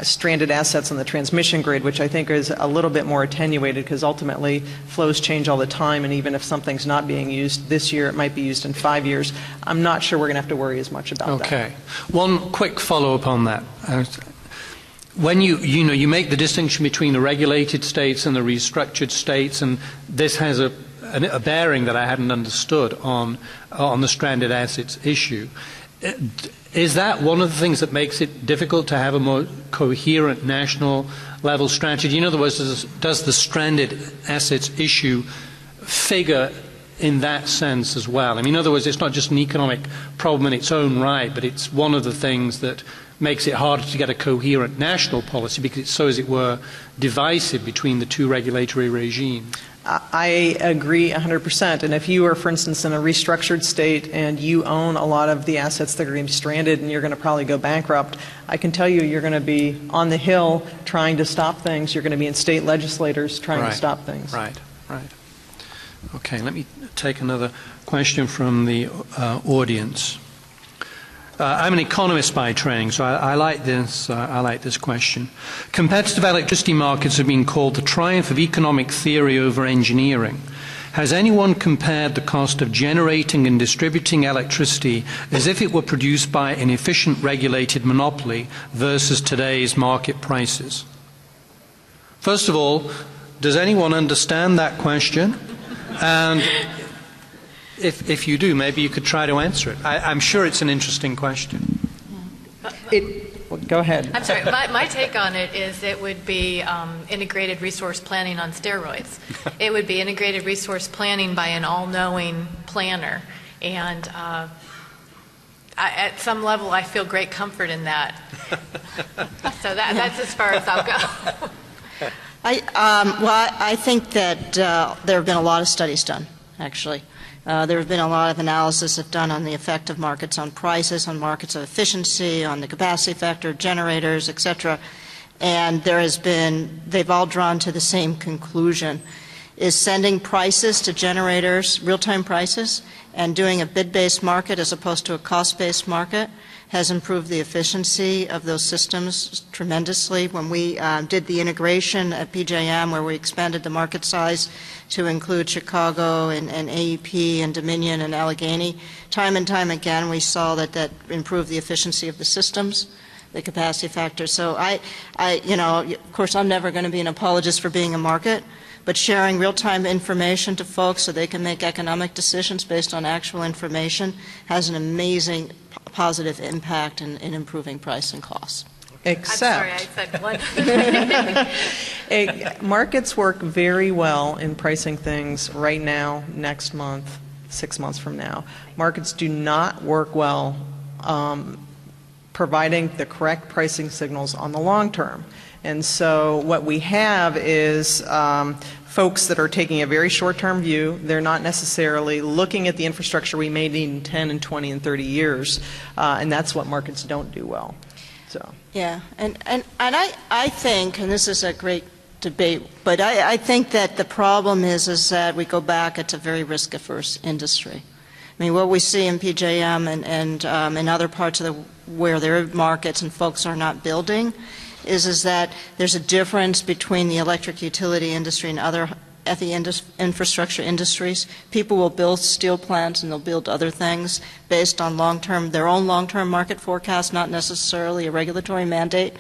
stranded assets on the transmission grid, which I think is a little bit more attenuated because ultimately flows change all the time, and even if something's not being used this year, it might be used in 5 years. I'm not sure we're going to have to worry as much about that. Okay. One quick follow-up on that. When you make the distinction between the regulated states and the restructured states, and this has a bearing that I hadn't understood on the stranded assets issue. Is that one of the things that makes it difficult to have a more coherent national level strategy? In other words, does the stranded assets issue figure in that sense as well? I mean, in other words, it's not just an economic problem in its own right, but it's one of the things that makes it harder to get a coherent national policy because it's so, as it were, divisive between the two regulatory regimes. I agree 100%. And if you are, for instance, in a restructured state and you own a lot of the assets that are going to be stranded and you're going to probably go bankrupt, I can tell you you're going to be on the Hill trying to stop things. You're going to be in state legislators trying to stop things. Right. Okay, let me take another question from the audience. I'm an economist by training, so I like this. I like this question. Competitive electricity markets have been called the triumph of economic theory over engineering. Has anyone compared the cost of generating and distributing electricity as if it were produced by an efficient regulated monopoly versus today's market prices? First of all, does anyone understand that question? And if you do, maybe you could try to answer it. I'm sure it's an interesting question. Go ahead. I'm sorry. My take on it is it would be integrated resource planning on steroids. It would be integrated resource planning by an all-knowing planner. And at some level, I feel great comfort in that. So that's as far as I'll go. I think that there have been a lot of studies done, actually. There have been a lot of analysis done on the effect of markets on prices, on markets of efficiency, on the capacity factor, generators, et cetera. And they've all drawn to the same conclusion, is sending prices to generators, real-time prices, and doing a bid-based market as opposed to a cost-based market has improved the efficiency of those systems tremendously. When we did the integration at PJM, where we expanded the market size to include Chicago and AEP and Dominion and Allegheny, time and time again we saw that improved the efficiency of the systems, the capacity factor. So of course I'm never going to be an apologist for being a market, but sharing real-time information to folks so they can make economic decisions based on actual information has an amazing positive impact in improving price and costs. Except, I'm sorry, I said one. Markets work very well in pricing things right now, next month, 6 months from now. Markets do not work well providing the correct pricing signals on the long term. And so what we have is folks that are taking a very short-term view. They're not necessarily looking at the infrastructure we may need in 10 and 20 and 30 years, and that's what markets don't do well. So. Yeah, and I think, and this is a great debate, but I think that the problem is that we go back, it's a very risk-averse industry. I mean, what we see in PJM and in other parts of where there are markets and folks are not building is that there's a difference between the electric utility industry and other infrastructure industries. People will build steel plants and they'll build other things based on their own long-term market forecast, not necessarily a regulatory mandate.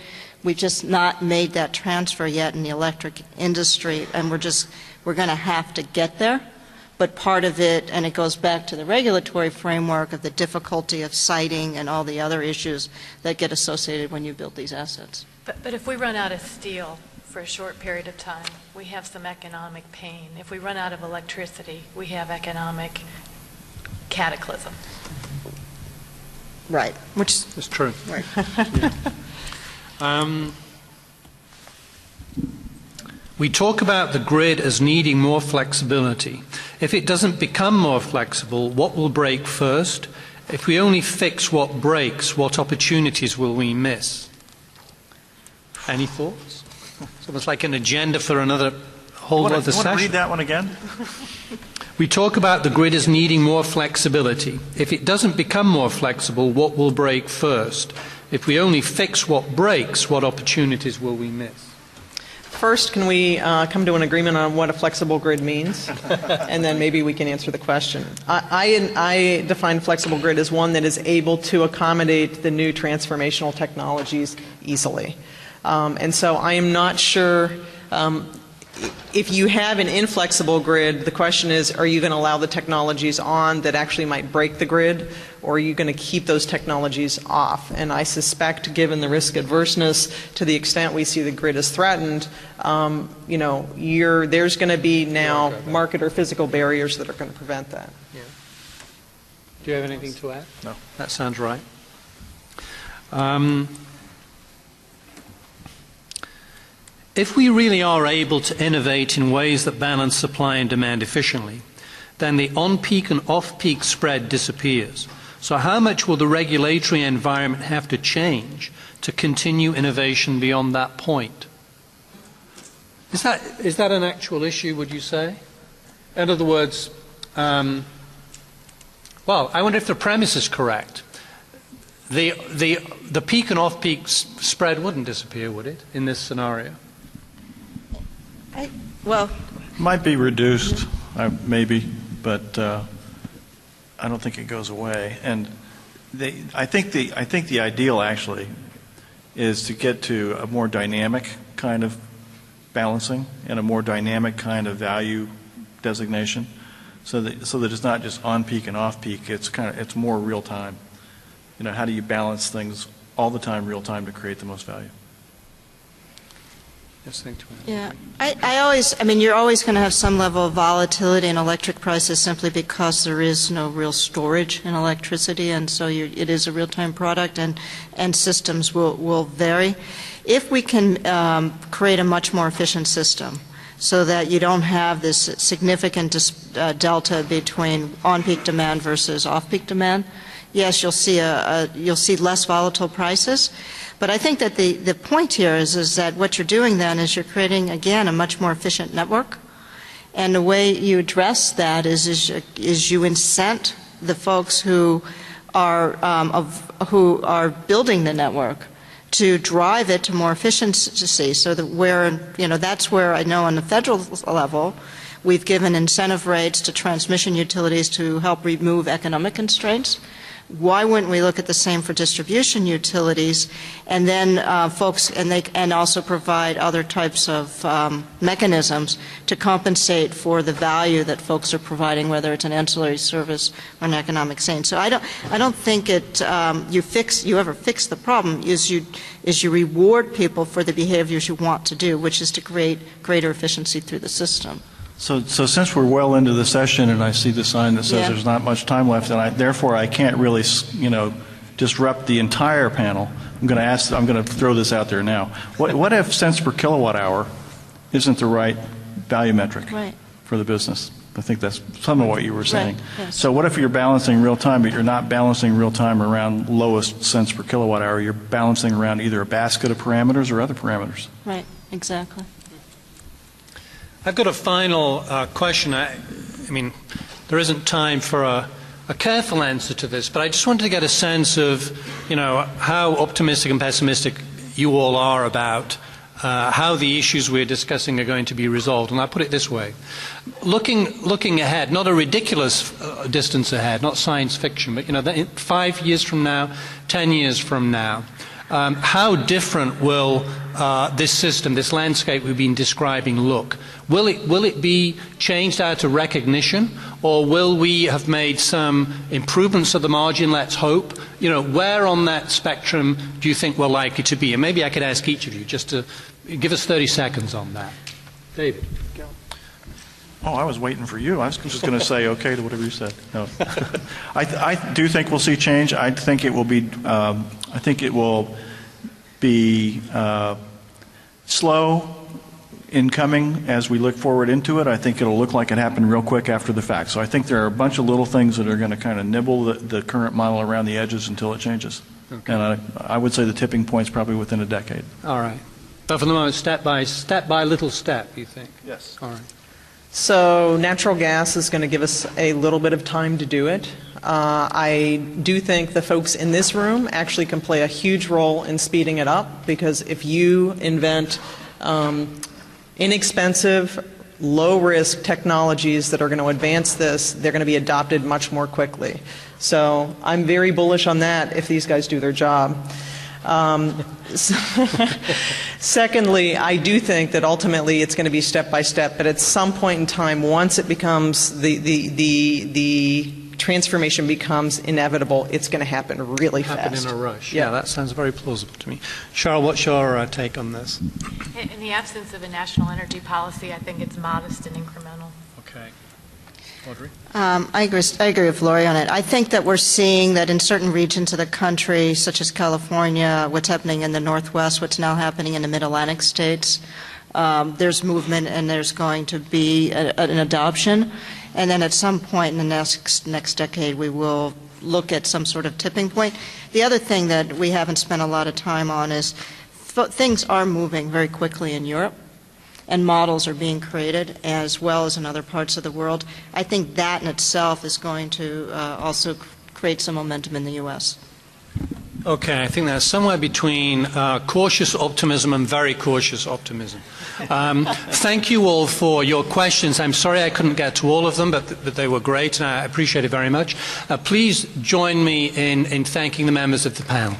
We've just not made that transfer yet in the electric industry, and we're going to have to get there. But part of it, and it goes back to the regulatory framework of the difficulty of siting and all the other issues that get associated when you build these assets. But if we run out of steel for a short period of time, we have some economic pain. If we run out of electricity, we have economic cataclysm. Right. Which is true. Right. Yeah. We talk about the grid as needing more flexibility. If it doesn't become more flexible, what will break first? If we only fix what breaks, what opportunities will we miss? Any thoughts? It's almost like an agenda for another whole other session. Want to read that one again? We talk about the grid as needing more flexibility. If it doesn't become more flexible, what will break first? If we only fix what breaks, what opportunities will we miss? First, can we come to an agreement on what a flexible grid means? And then maybe we can answer the question. I define flexible grid as one that is able to accommodate the new transformational technologies easily. And so I am not sure if you have an inflexible grid, the question is, are you going to allow the technologies on that actually might break the grid, or are you going to keep those technologies off? And I suspect, given the risk adverseness, to the extent we see the grid as threatened, there's going to be now market or physical barriers that are going to prevent that. Yeah. Do you have anything to add? No. That sounds right. If we really are able to innovate in ways that balance supply and demand efficiently, then the on-peak and off-peak spread disappears. So how much will the regulatory environment have to change to continue innovation beyond that point? Is that an actual issue, would you say? In other words, I wonder if the premise is correct. The peak and off-peak spread wouldn't disappear, would it, in this scenario? Might be reduced, maybe, but I don't think it goes away. And I think the ideal actually is to get to a more dynamic kind of balancing and a more dynamic kind of value designation, so that it's not just on peak and off peak. It's more real time. How do you balance things all the time, real time, to create the most value. Yes, thank you. Yeah, I mean, you're always going to have some level of volatility in electric prices simply because there is no real storage in electricity, and so it is a real-time product, and systems will vary. If we can create a much more efficient system so that you don't have this significant delta between on-peak demand versus off-peak demand, yes, you'll see less volatile prices. But I think that the point here is that what you're doing then is you're creating, again, a much more efficient network. And the way you address that is you incent the folks who are building the network to drive it to more efficiency. So that that's where I know on the federal level we've given incentive rates to transmission utilities to help remove economic constraints. Why wouldn't we look at the same for distribution utilities, and then and also provide other types of mechanisms to compensate for the value that folks are providing, whether it's an ancillary service or an economic gain. So I don't think you ever fix the problem. You reward people for the behaviors you want to do, which is to create greater efficiency through the system. So since we're well into the session and I see the sign that says there's not much time left, and therefore I can't really, disrupt the entire panel, I'm going to throw this out there now. What if cents per kilowatt hour isn't the right value metric for the business? I think that's some of what you were saying. Right. Yes. So what if you're balancing real time, but you're not balancing real time around lowest cents per kilowatt hour? You're balancing around either a basket of parameters or other parameters. Right, exactly. I've got a final question. I mean, there isn't time for a careful answer to this, but I just wanted to get a sense of, how optimistic and pessimistic you all are about how the issues we're discussing are going to be resolved. And I'll put it this way. Looking ahead, not a ridiculous distance ahead, not science fiction, but, 5 years from now, 10 years from now, how different will this system, this landscape we've been describing look? Will it be changed out of recognition, or will we have made some improvements at the margin, let's hope? Where on that spectrum do you think we're likely to be? And maybe I could ask each of you just to give us 30 seconds on that. David. Oh, I was waiting for you. I was just going to say okay to whatever you said. No, I do think we'll see change. I think it will be slow in coming as we look forward into it. I think it'll look like it happened real quick after the fact. So I think there are a bunch of little things that are going to kind of nibble the current model around the edges until it changes. Okay. And I would say the tipping point's probably within a decade. All right. But for the moment, step by little step, you think? Yes. All right. So natural gas is going to give us a little bit of time to do it. I do think the folks in this room actually can play a huge role in speeding it up, because if you invent inexpensive, low-risk technologies that are going to advance this, they're going to be adopted much more quickly. So I'm very bullish on that if these guys do their job. Secondly, I do think that ultimately it's going to be step by step, but at some point in time, once it becomes the transformation becomes inevitable, it's going to happen really fast. Happen in a rush. Yeah, that sounds very plausible to me. Cheryl, what's your take on this? In the absence of a national energy policy, I think it's modest and incremental. Okay. Audrey? I agree with Lori on it. I think that we're seeing that in certain regions of the country, such as California, what's happening in the Northwest, what's now happening in the Mid-Atlantic states, there's movement and there's going to be an adoption. And then at some point in the next decade, we will look at some sort of tipping point. The other thing that we haven't spent a lot of time on is things are moving very quickly in Europe, and models are being created as well as in other parts of the world. I think that in itself is going to also create some momentum in the U.S. Okay, I think that's somewhere between cautious optimism and very cautious optimism. Thank you all for your questions. I'm sorry I couldn't get to all of them, but they were great, and I appreciate it very much. Please join me in thanking the members of the panel.